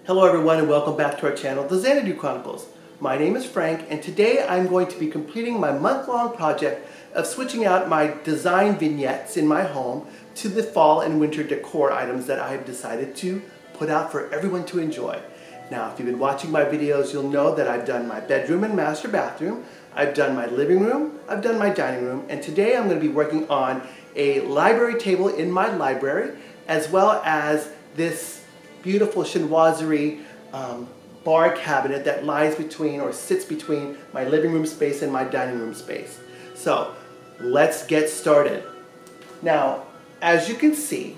Hello everyone and welcome back to our channel, The Xanadu Chronicles. My name is Frank and today I'm going to be completing my month-long project of switching out my design vignettes in my home to the fall and winter decor items that I have decided to put out for everyone to enjoy. Now, if you've been watching my videos, you'll know that I've done my bedroom and master bathroom, I've done my living room, I've done my dining room, and today I'm going to be working on a library table in my library, as well as this beautiful chinoiserie bar cabinet that lies between or sits between my living room space and my dining room space. So let's get started. Now, as you can see,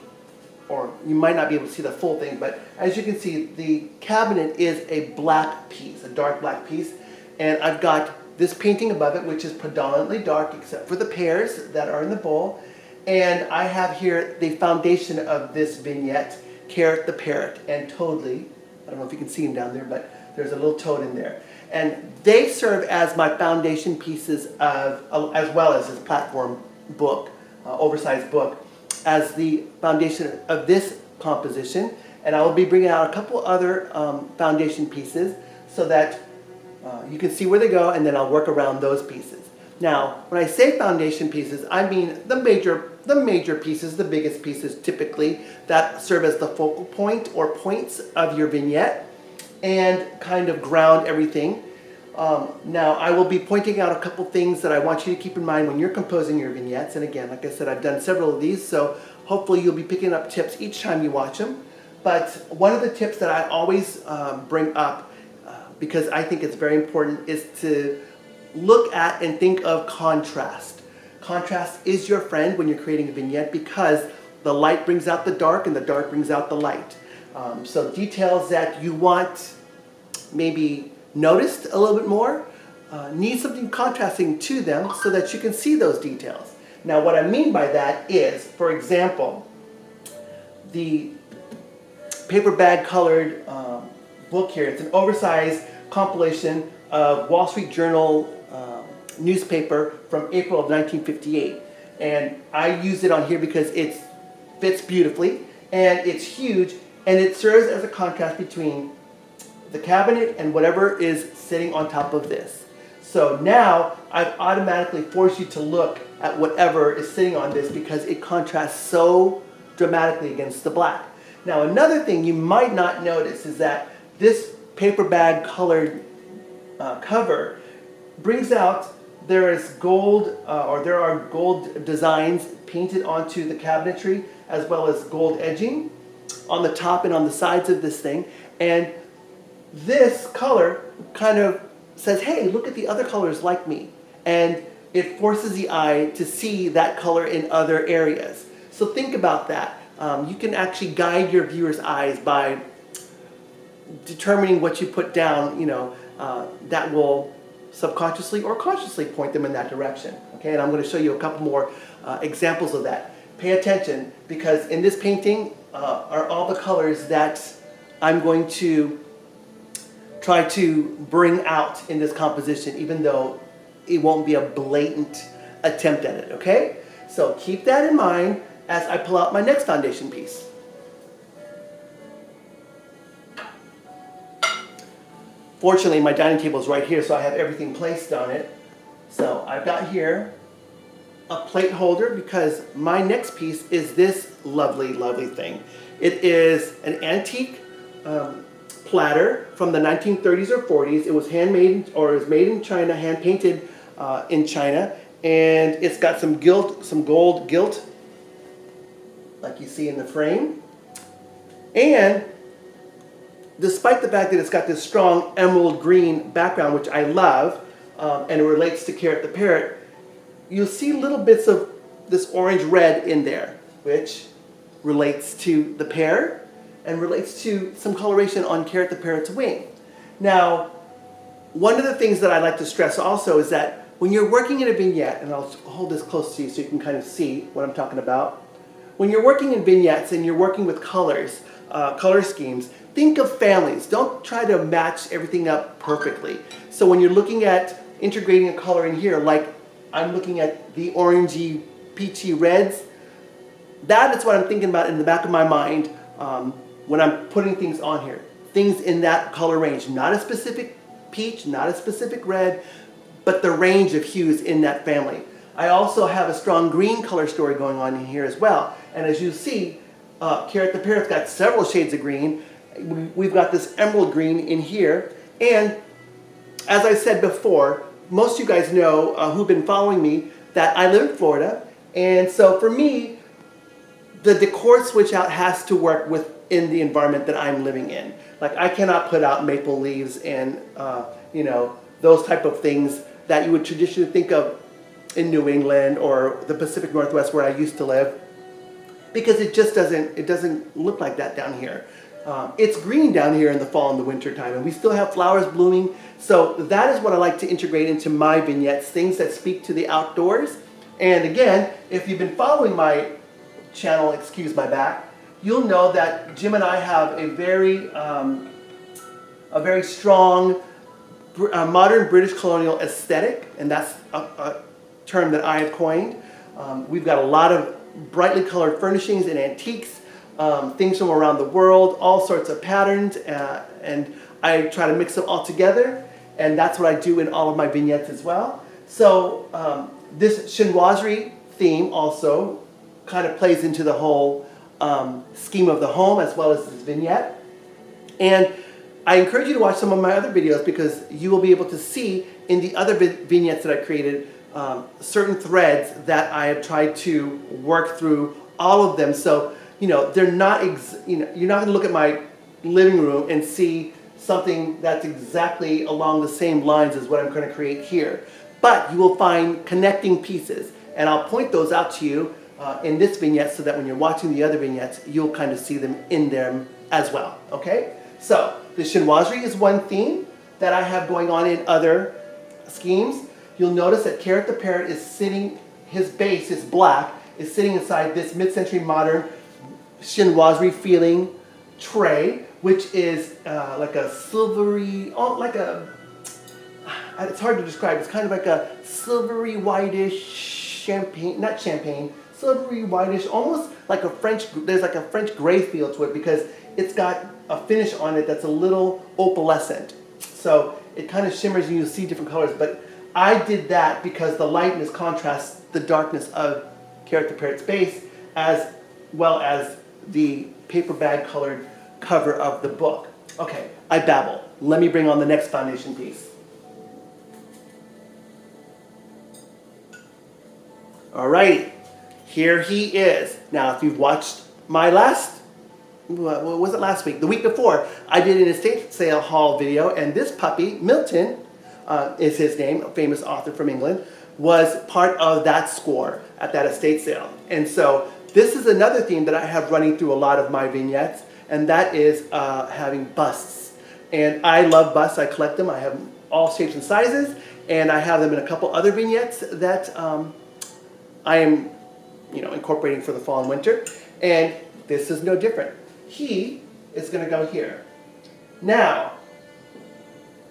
or you might not be able to see the full thing, but as you can see, the cabinet is a black piece, a dark black piece, and I've got this painting above it, which is predominantly dark except for the pears that are in the bowl, and I have here the foundation of this vignette, Carrot the Parrot and Toadly. I don't know if you can see him down there, but there's a little toad in there. And they serve as my foundation pieces of, as well as this platform book, oversized book, as the foundation of this composition. And I will be bringing out a couple other foundation pieces so that you can see where they go, and then I'll work around those pieces. Now, when I say foundation pieces, I mean the major pieces, the biggest pieces typically, that serve as the focal point or points of your vignette and kind of ground everything. Now, I will be pointing out a couple things that I want you to keep in mind when you're composing your vignettes. And again, like I said, I've done several of these, so hopefully you'll be picking up tips each time you watch them. But one of the tips that I always bring up, because I think it's very important, is to look at and think of contrast. Contrast is your friend when you're creating a vignette because the light brings out the dark and the dark brings out the light. So details that you want maybe noticed a little bit more need something contrasting to them so that you can see those details. Now, what I mean by that is, for example, the paper bag colored book here. It's an oversized compilation of Wall Street Journal newspaper from April of 1958, and I use it on here because it fits beautifully and it's huge, and it serves as a contrast between the cabinet and whatever is sitting on top of this. So now I've automatically forced you to look at whatever is sitting on this because it contrasts so dramatically against the black. Now, another thing you might not notice is that this paper bag colored cover brings out there are gold designs painted onto the cabinetry, as well as gold edging on the top and on the sides of this thing. And this color kind of says, hey, look at the other colors like me. And it forces the eye to see that color in other areas. So think about that. You can actually guide your viewer's eyes by determining what you put down, that will subconsciously or consciously point them in that direction. Okay, and I'm going to show you a couple more examples of that. Pay attention, because in this painting are all the colors that I'm going to try to bring out in this composition, even though it won't be a blatant attempt at it. Okay, so keep that in mind as I pull out my next foundation piece. Fortunately, my dining table is right here, so I have everything placed on it. So I've got here a plate holder because my next piece is this lovely, lovely thing. It is an antique platter from the 1930s or 40s. It was handmade, or it was made in China, hand painted in China, and it's got some gold gilt, like you see in the frame. And despite the fact that it's got this strong emerald green background, which I love, and it relates to Carrot the Parrot, you'll see little bits of this orange red in there, which relates to the pear and relates to some coloration on Carrot the Parrot's wing. Now, one of the things that I like to stress also is that when you're working in a vignette, and I'll hold this close to you so you can kind of see what I'm talking about. When you're working in vignettes and you're working with colors, color schemes, think of families. Don't try to match everything up perfectly. So when you're looking at integrating a color in here, like I'm looking at the orangey, peachy reds, that is what I'm thinking about in the back of my mind when I'm putting things on here. things in that color range. Not a specific peach, not a specific red, but the range of hues in that family. I also have a strong green color story going on in here as well. And as you see, Carrot the Parrot's got several shades of green. We've got this emerald green in here. And as I said before, most of you guys know who've been following me that I live in Florida. And so for me, the decor switch out has to work within the environment that I'm living in. Like I cannot put out maple leaves and you know, those type of things that you would traditionally think of in New England or the Pacific Northwest where I used to live, because it just doesn't look like that down here. It's green down here in the fall and the winter time, and we still have flowers blooming. So that is what I like to integrate into my vignettes, things that speak to the outdoors. And again, if you've been following my channel, excuse my back, you'll know that Jim and I have a very strong modern British colonial aesthetic, and that's a term that I have coined. We've got a lot of brightly colored furnishings and antiques, things from around the world, all sorts of patterns, and I try to mix them all together, and that's what I do in all of my vignettes as well. So this chinoiserie theme also kind of plays into the whole scheme of the home as well as this vignette. And I encourage you to watch some of my other videos, because you will be able to see in the other vignettes that I created certain threads that I have tried to work through all of them. So, you know, they're not, you're not going to look at my living room and see something that's exactly along the same lines as what I'm going to create here. But you will find connecting pieces, and I'll point those out to you in this vignette so that when you're watching the other vignettes, you'll kind of see them in them as well, okay? So, the chinoiserie is one theme that I have going on in other schemes. You'll notice that Carrot the Parrot is sitting, his base is black, is sitting inside this mid-century modern chinoiserie feeling tray, which is like a silvery, it's hard to describe, it's kind of like a silvery whitish champagne, not champagne, silvery whitish, almost like a French, there's like a French gray feel to it because it's got a finish on it that's a little opalescent. So it kind of shimmers and you'll see different colors, but I did that because the lightness contrasts the darkness of Carrot the Parrot's base as well as the paper bag colored cover of the book. Okay, I babble. Let me bring on the next foundation piece. Alrighty, here he is. Now, if you've watched my last, what was it last week? The week before, I did an estate sale haul video, and this puppy, Milton, is his name, a famous author from England, was part of that score at that estate sale. And so this is another theme that I have running through a lot of my vignettes, and that is having busts. And I love busts. I collect them. I have all shapes and sizes, and I have them in a couple other vignettes that I am, incorporating for the fall and winter. And this is no different. He is going to go here. Now,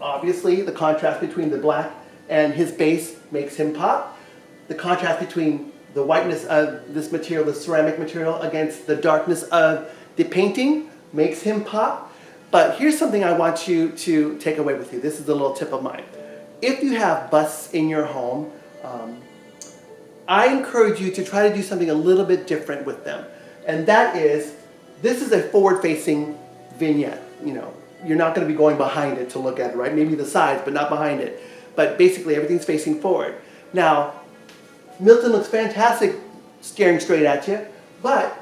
obviously, the contrast between the black and his base makes him pop. The contrast between the whiteness of this material, the ceramic material, against the darkness of the painting makes him pop. But here's something I want you to take away with you. This is a little tip of mine. If you have busts in your home, I encourage you to try to do something a little bit different with them. And that is, this is a forward-facing vignette. You're not going to be going behind it to look at it, right? Maybe the sides, but not behind it. But basically, everything's facing forward. Now, Milton looks fantastic staring straight at you, but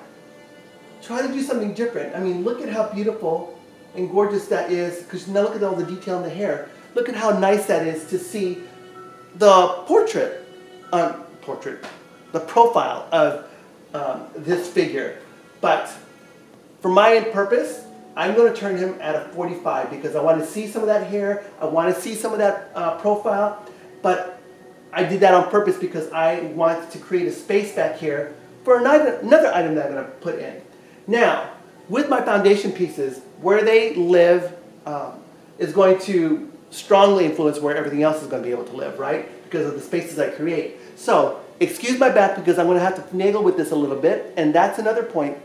try to do something different. I mean, look at how beautiful and gorgeous that is, because now look at all the detail in the hair. Look at how nice that is to see the the profile of this figure. But for my purpose, I'm going to turn him at a 45 because I want to see some of that hair. I want to see some of that profile. But I did that on purpose because I want to create a space back here for another item that I'm going to put in. Now, with my foundation pieces, where they live is going to strongly influence where everything else is going to be able to live, right? Because of the spaces I create. So, excuse my back because I'm going to have to finagle with this a little bit. And that's another point.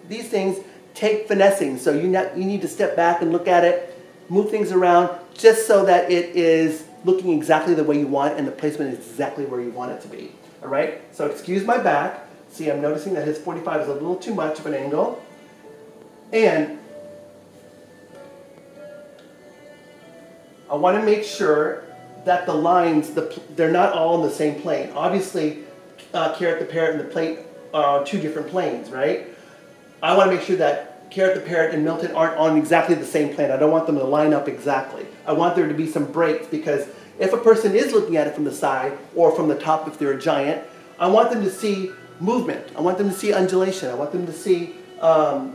These things take finessing. So you need to step back and look at it, move things around, just so that it is looking exactly the way you want and the placement is exactly where you want it to be. All right? So excuse my back. See, I'm noticing that his 45 is a little too much of an angle. And I want to make sure that the lines, they're not all on the same plane. Obviously, Carrot the Parrot and the plate are on two different planes, right? I want to make sure that Carrot the Parrot and Milton aren't on exactly the same plane. I don't want them to line up exactly. I want there to be some breaks, because if a person is looking at it from the side or from the top if they're a giant, I want them to see movement. I want them to see undulation. I want them to see, I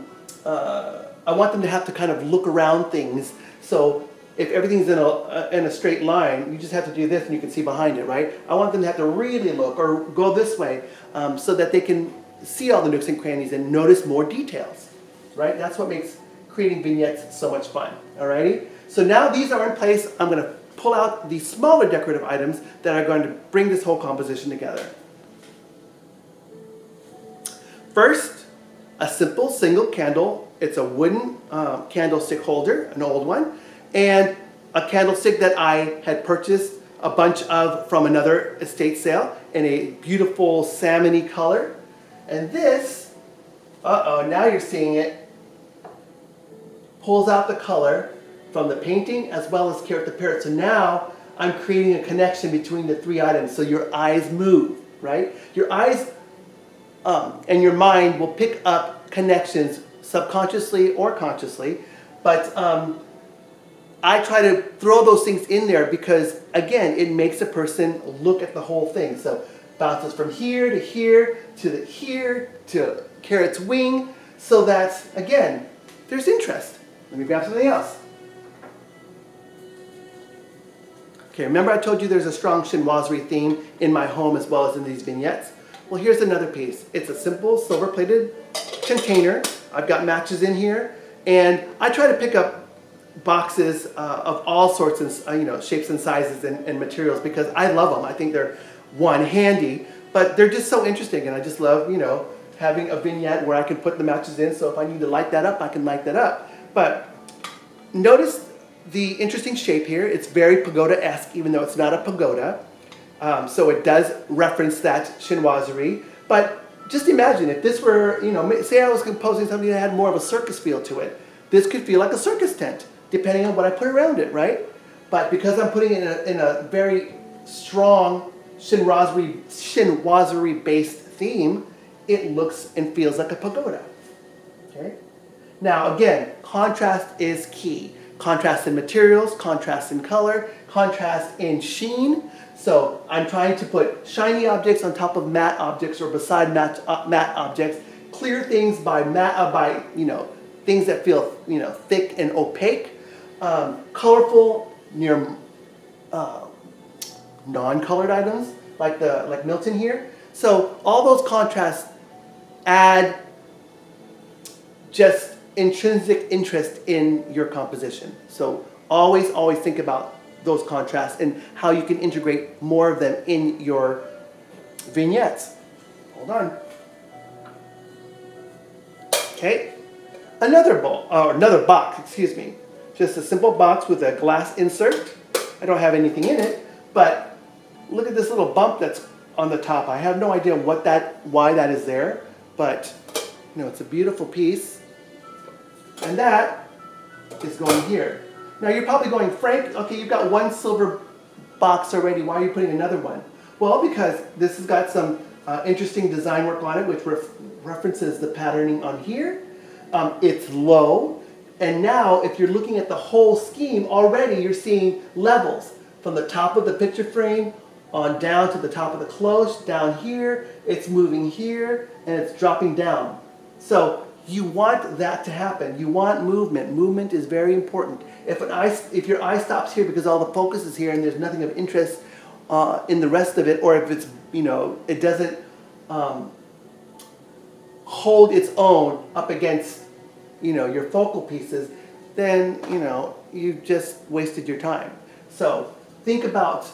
want them to have to kind of look around things. So if everything's in a straight line, you just have to do this and you can see behind it, right? I want them to have to really look or go this way so that they can see all the nooks and crannies and notice more details, right? That's what makes creating vignettes so much fun, alrighty? So now these are in place. I'm going to pull out the smaller decorative items that are going to bring this whole composition together. First, a simple single candle. It's a wooden candlestick holder, an old one, and a candlestick that I had purchased a bunch of from another estate sale in a beautiful salmon-y color. And this, now you're seeing it, pulls out the color from the painting as well as Carrot the Parrot. So now I'm creating a connection between the three items so your eyes move, right? Your eyes and your mind will pick up connections subconsciously or consciously, but I try to throw those things in there because, again, it makes a person look at the whole thing. So bounces from here to here to Carrot's wing, so that, again, there's interest. Let me grab something else. Okay, remember I told you there's a strong chinoiserie theme in my home as well as in these vignettes? Well, here's another piece. It's a simple silver-plated container. I've got matches in here, and I try to pick up boxes of all sorts of shapes and sizes and materials because I love them. I think they're, one, handy, but they're just so interesting, and I just love, having a vignette where I can put the matches in, so if I need to light that up, I can light that up. But notice the interesting shape here. It's very pagoda-esque, even though it's not a pagoda. So it does reference that chinoiserie. But just imagine if this were, say I was composing something that had more of a circus feel to it. This could feel like a circus tent, depending on what I put around it, right? But because I'm putting it in a very strong chinoiserie-based theme, it looks and feels like a pagoda. Okay? Now, again, contrast is key. Contrast in materials, contrast in color, contrast in sheen. So I'm trying to put shiny objects on top of matte objects or beside matte objects. Clear things by things that feel thick and opaque. Colorful near non-colored items like Milton here. So all those contrasts add just intrinsic interest in your composition. So always think about those contrasts and how you can integrate more of them in your vignettes. Hold on. Okay, another box, excuse me. Just a simple box with a glass insert. I don't have anything in it, but look at this little bump that's on the top. I have no idea why that is there, but it's a beautiful piece. And that is going here. Now you're probably going, Frank, okay, you've got one silver box already. Why are you putting another one? Well, because this has got some interesting design work on it, which references the patterning on here. It's low. And now, if you're looking at the whole scheme, already you're seeing levels from the top of the picture frame on down to the top of the cloche, down here, it's moving here, and it's dropping down. So you want that to happen. You want movement. Movement is very important. If your eye stops here because all the focus is here and there's nothing of interest in the rest of it, or if it's, it doesn't hold its own up against, your focal pieces, then, you've just wasted your time. So think about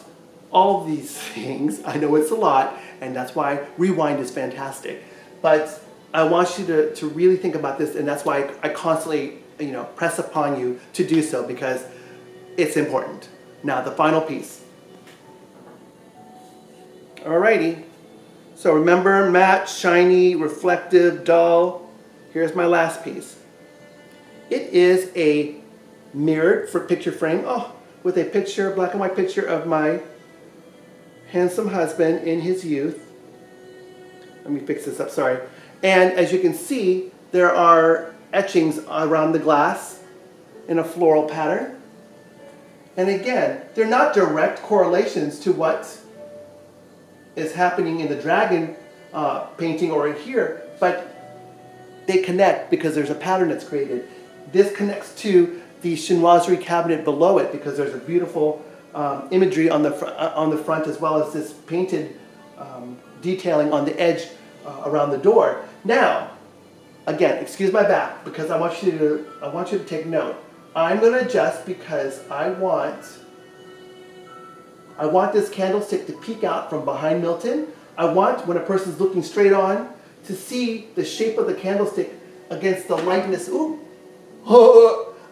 all these things. I know it's a lot, and that's why Rewind is fantastic. But I want you to really think about this, and that's why I constantly, press upon you to do so, because it's important. Now, the final piece. Alrighty. So remember, matte, shiny, reflective, dull. Here's my last piece. It is a mirrored for picture frame, with a picture, black and white picture of my handsome husband in his youth. Let me fix this up, sorry. And as you can see, there are etchings around the glass in a floral pattern. And again, they're not direct correlations to what is happening in the dragon painting or in here, but they connect because there's a pattern that's created. This connects to the chinoiserie cabinet below it because there's a beautiful imagery on the front, as well as this painted detailing on the edge around the door. Now, again, excuse my back because I want you to take note. I'm going to adjust because I want this candlestick to peek out from behind Milton. I want, when a person's looking straight on, to see the shape of the candlestick against the lightness,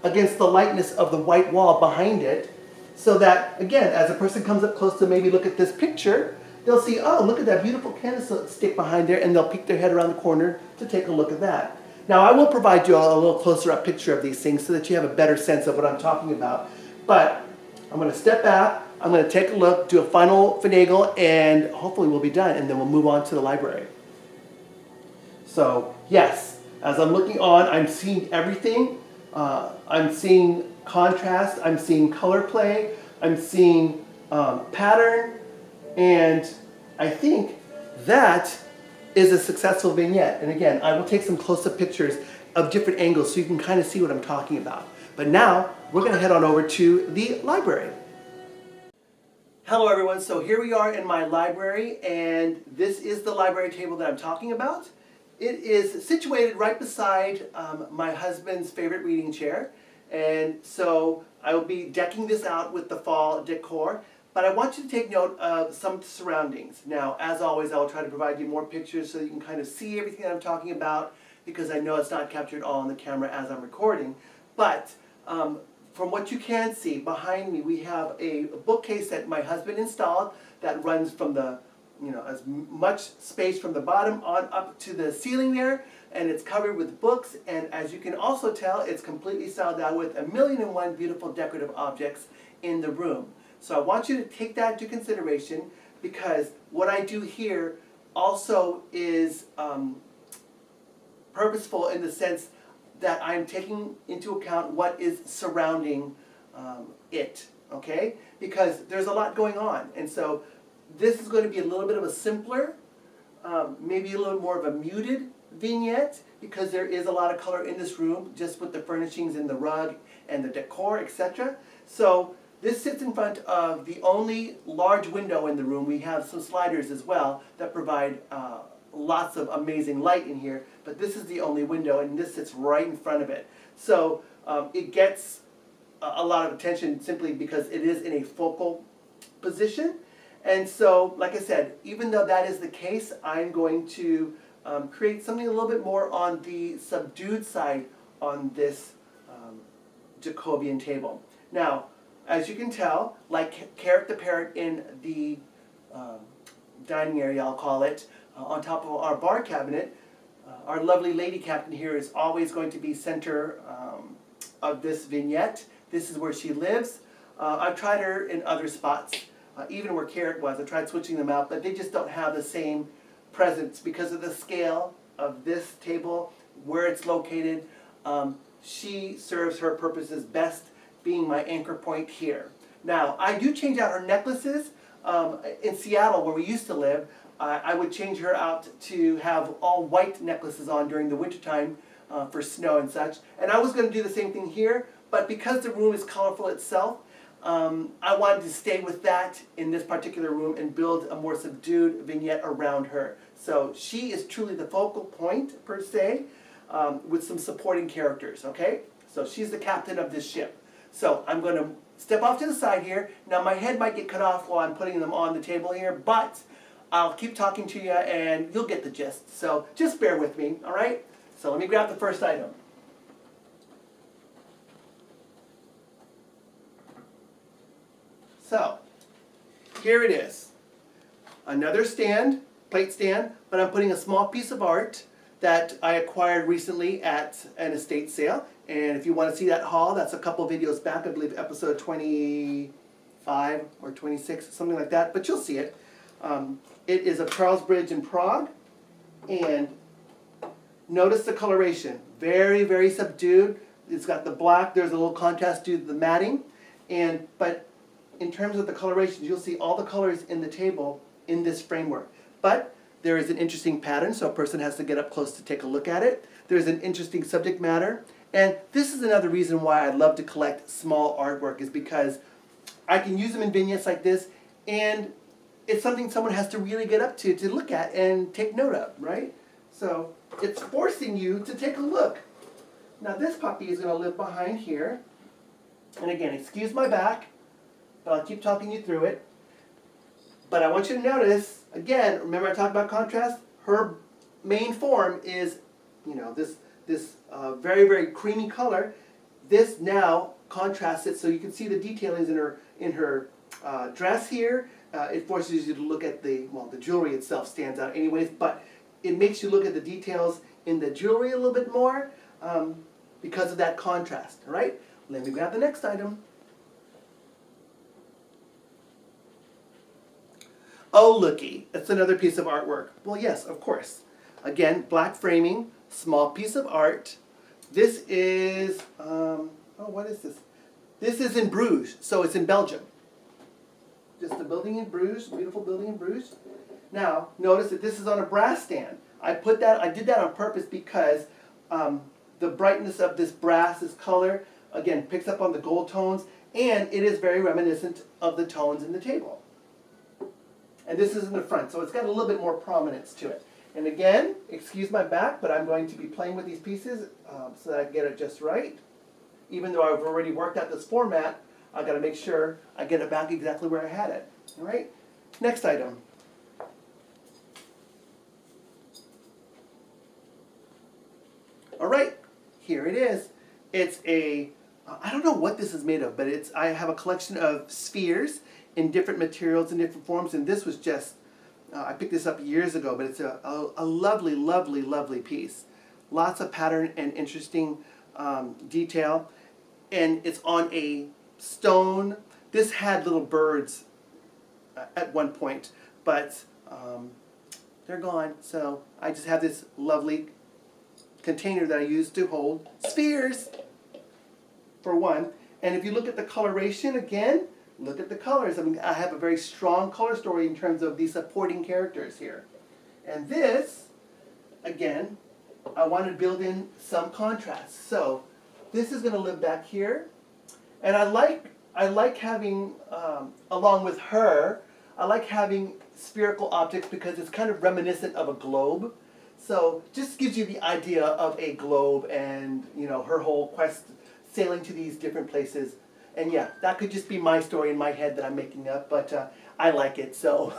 against the lightness of the white wall behind it, so that, again, as a person comes up close to maybe look at this picture, they'll see, oh, look at that beautiful candlestick behind there, and they'll peek their head around the corner to take a look at that. Now, I will provide you a little closer up picture of these things so that you have a better sense of what I'm talking about. But I'm going to step back, I'm going to take a look, do a final finagle, and hopefully we'll be done, and then we'll move on to the library. So, yes, as I'm looking on, I'm seeing everything. I'm seeing contrast, I'm seeing color play, I'm seeing pattern, and I think that is a successful vignette. And again, I will take some close-up pictures of different angles so you can kind of see what I'm talking about. But now, we're going to head on over to the library. Hello everyone, so here we are in my library, and this is the library table that I'm talking about. It is situated right beside my husband's favorite reading chair, and so I will be decking this out with the fall decor. But I want you to take note of some surroundings. Now, as always, I will try to provide you more pictures so you can kind of see everything that I'm talking about, because I know it's not captured all on the camera as I'm recording. But from what you can see, behind me we have a bookcase that my husband installed that runs from the, as much space from the bottom on up to the ceiling there, and it's covered with books, and as you can also tell, it's completely styled out with 1,000,001 beautiful decorative objects in the room. So I want you to take that into consideration, because what I do here also is purposeful in the sense that I'm taking into account what is surrounding it, okay? Because there's a lot going on, and so this is going to be a little bit of a simpler, maybe a little more of a muted vignette, because there is a lot of color in this room, just with the furnishings and the rug and the decor, etc. So this sits in front of the only large window in the room. We have some sliders as well that provide lots of amazing light in here, but this is the only window, and this sits right in front of it. So it gets a lot of attention simply because it is in a focal position. And so, like I said, even though that is the case, I'm going to create something a little bit more on the subdued side on this Jacobean table. Now, as you can tell, like Carrot the Parrot in the dining area, I'll call it, on top of our bar cabinet, our lovely lady captain here is always going to be center of this vignette. This is where she lives. I've tried her in other spots, even where Carrot was. I tried switching them out, but they just don't have the same presence because of the scale of this table, where it's located. She serves her purposes best being my anchor point here. Now, I do change out her necklaces. In Seattle, where we used to live, I would change her out to have all white necklaces on during the wintertime for snow and such. And I was going to do the same thing here, but because the room is colorful itself, I wanted to stay with that in this particular room and build a more subdued vignette around her. So she is truly the focal point, per se, with some supporting characters, okay? So she's the captain of this ship. So I'm going to step off to the side here. Now my head might get cut off while I'm putting them on the table here, but I'll keep talking to you and you'll get the gist. So just bear with me, all right? So let me grab the first item. So here it is. Another stand, plate stand, but I'm putting a small piece of art that I acquired recently at an estate sale. And if you want to see that haul, that's a couple videos back, I believe episode 25 or 26, something like that, but you'll see it. It is of Charles Bridge in Prague, and notice the coloration. Very, very subdued. It's got the black, there's a little contrast due to the matting, but in terms of the colorations, you'll see all the colors in the table in this framework. But there is an interesting pattern, so a person has to get up close to take a look at it. There's an interesting subject matter. And this is another reason why I love to collect small artwork, is because I can use them in vignettes like this, and it's something someone has to really get up to look at and take note of, right? So it's forcing you to take a look. Now this puppy is going to live behind here. And again, excuse my back, but I'll keep talking you through it. But I want you to notice, again, remember I talked about contrast? Her main form is, this very, very creamy color. This now contrasts it so you can see the detailings in her dress here. It forces you to look at the jewelry itself stands out anyways, but it makes you look at the details in the jewelry a little bit more because of that contrast, all right? Let me grab the next item. Oh, looky, it's another piece of artwork. Well, yes, of course. Again, black framing, small piece of art. This is, what is this? This is in Bruges, so it's in Belgium. Just a building in Bruges, beautiful building in Bruges. Now, notice that this is on a brass stand. I did that on purpose because the brightness of this brass, this color, again, picks up on the gold tones, and it is very reminiscent of the tones in the table. And this is in the front, so it's got a little bit more prominence to it. And again, excuse my back, but I'm going to be playing with these pieces so that I can get it just right. Even though I've already worked out this format, I've got to make sure I get it back exactly where I had it. All right? Next item. All right, here it is. It's I don't know what this is made of, but I have a collection of spheres in different materials and different forms, and this was just, I picked this up years ago, but it's a lovely, lovely, lovely piece. Lots of pattern and interesting detail, and it's on a stone. This had little birds at one point, but they're gone, so I just have this lovely container that I use to hold spheres, for one. And if you look at the coloration again, look at the colors. I mean, I have a very strong color story in terms of these supporting characters here. And this, again, I wanted to build in some contrast. So this is going to live back here. And I like having, along with her, I like having spherical objects because it's kind of reminiscent of a globe. So just gives you the idea of a globe and, her whole quest sailing to these different places. And yeah, that could just be my story in my head that I'm making up, but I like it, so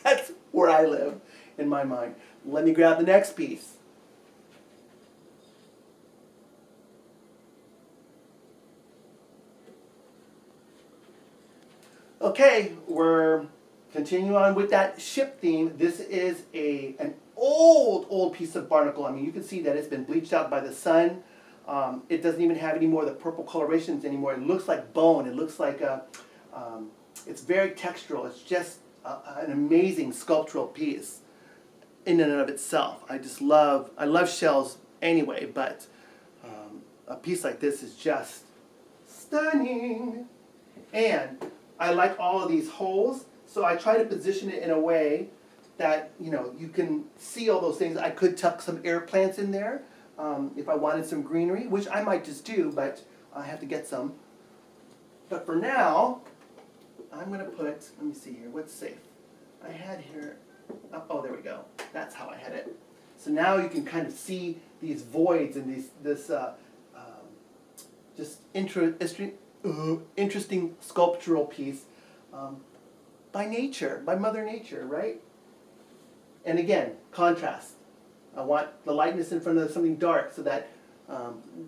that's where I live in my mind. Let me grab the next piece. Okay, we're continuing on with that ship theme. This is an old piece of barnacle. I mean, you can see that it's been bleached out by the sun. It doesn't even have any more of the purple colorations anymore. It looks like bone. It looks like it's very textural. It's just an amazing sculptural piece in and of itself. I love shells anyway, but a piece like this is just stunning. And I like all of these holes, so I try to position it in a way that you can see all those things. I could tuck some air plants in there. If I wanted some greenery, which I might just do, but I have to get some. But for now, I'm going to put, let me see here, what's safe? I had here, oh, there we go. That's how I had it. So now you can kind of see these voids and this just interesting sculptural piece by nature, by Mother Nature, right? And again, contrast. I want the lightness in front of something dark so that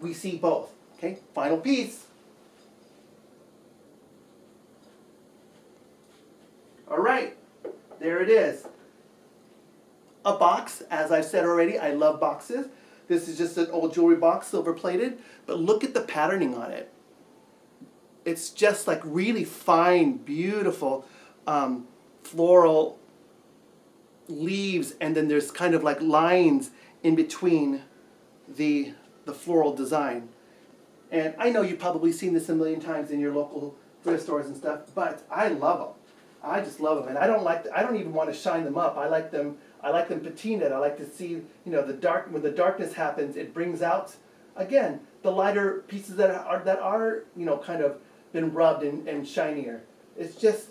we see both. Okay, final piece. All right, there it is. A box, as I've said already, I love boxes. This is just an old jewelry box, silver plated, but look at the patterning on it. It's just like really fine, beautiful floral leaves, and then there's kind of like lines in between the floral design. And I know you've probably seen this a million times in your local thrift stores and stuff, but I love them. I just love them, and I don't even want to shine them up. I like them patinaed. I like to see, when the darkness happens, it brings out again the lighter pieces that are kind of been rubbed and shinier. It's just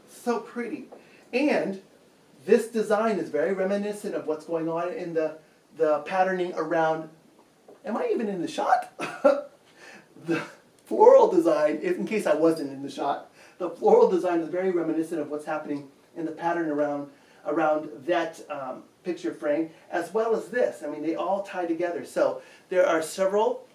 so pretty. And this design is very reminiscent of what's going on in the patterning around. Am I even in the shot? The floral design, in case I wasn't in the shot, the floral design is very reminiscent of what's happening in the pattern around that picture frame, as well as this. I mean, they all tie together. So there are several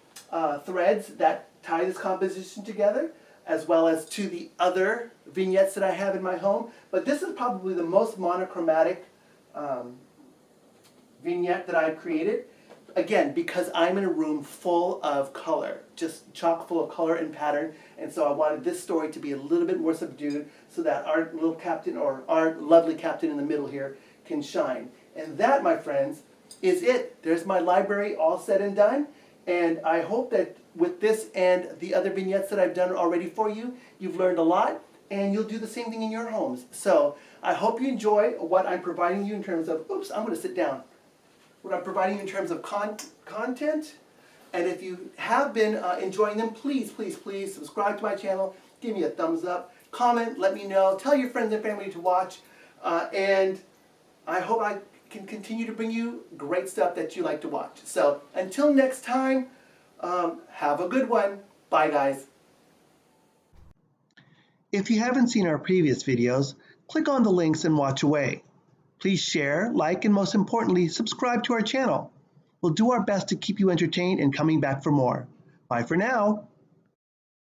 threads that tie this composition together, as well as to the other vignettes that I have in my home. But this is probably the most monochromatic vignette that I've created. Again, because I'm in a room full of color, just chock full of color and pattern, and so I wanted this story to be a little bit more subdued so that our little captain, or our lovely captain in the middle here, can shine. And that, my friends, is it. There's my library all said and done, and I hope that with this and the other vignettes that I've done already for you, you've learned a lot, and you'll do the same thing in your homes. So I hope you enjoy what I'm providing you in terms of, oops, I'm going to sit down. What I'm providing you in terms of content. And if you have been enjoying them, please, please, please subscribe to my channel. Give me a thumbs up. Comment, let me know. Tell your friends and family to watch. And I hope I can continue to bring you great stuff that you like to watch. So until next time, have a good one. Bye, guys. If you haven't seen our previous videos, click on the links and watch away. Please share, like, and most importantly, subscribe to our channel. We'll do our best to keep you entertained and coming back for more. Bye for now.